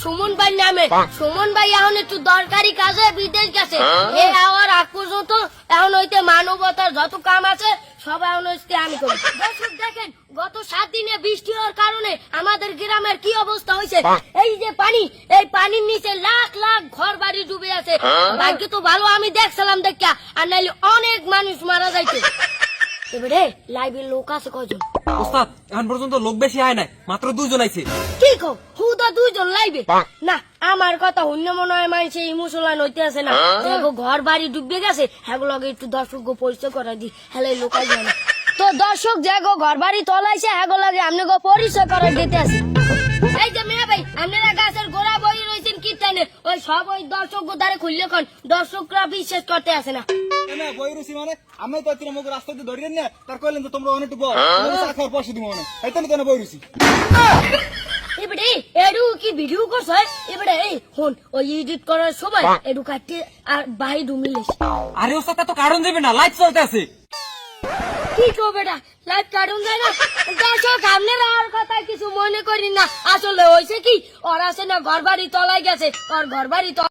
সুমন ভাই নামে। সুমন ভাই এখন একটু দরকারি কাজে বিদেশ গেছে। এই আওয়ার আগ পর্যন্ত এখন হইতে মানবতার যত কাম আছে সব এখন হচ্ছে আমি করি। দর্শক দেখেন, গত 7 দিনে বৃষ্টি হওয়ার কারণে আমাদের গ্রামের কি অবস্থা হয়েছে। এই যে পানি, এই পানির নিচে লাখ লাখ ঘর বাড়ি ডুবে আছে। ভাগ্য তো ভালো আমি দেখছিলাম দেখা, আর নাইলে অনেক মানুষ মারা যাইতো। এবারে লাইভে লোক আছে কয়জন? ওস্তাদ এখন পর্যন্ত লোক বেশি হয় নাই, মাত্র 2 জন আইছে। কি কো হুদা 2 জন লাইভে? না, আমার কথা অন্য মনে হয় মানুষ ইমোশনাল হইতে আছে না। দেখো ঘর বাড়ি ডুবে গেছে, হেগুলোকে একটু দর্শক পরিচয় করে দি। হ্যালো লোকাল জানা তো দর্শক দেখো ঘর বাড়ি তলাইছে, হেগুলোকে আপনাকে পরিচয় করে দিতে আছে। এই যে মেয়ে ভাই, আপনারা গাছের গোড়া বই রয়েছেন কি টানে, ওই সব ওই দর্শক দ্বারে খুললে কোন দর্শকরা বিশ্বাস করতে আসে না। বই রুচি মানে আমি তো মুখ রাস্তা দিয়ে ধরিয়ে না, তার কইলেন তো তোমরা অনেকটুকু খাওয়ার পয়সা দিব মানে এই তো বই রুচি। এবারে এডু কি ভিডিও করছ? এবারে হন ওই এডিট করার সময় এডু কাটতে আর বাহি ডুমিলিস। আরে ওস্তাদ তো কারণ যাবে না, লাইট চলতে আছে। কি কো বেটা, লাইট কাটুন যায় না? দর্শক আপনারা আর কথা কিছু মনে করি না। আসলে হয়েছে কি, ওর আছে না ঘর বাড়ি তলায় গেছে, ওর ঘর বাড়ি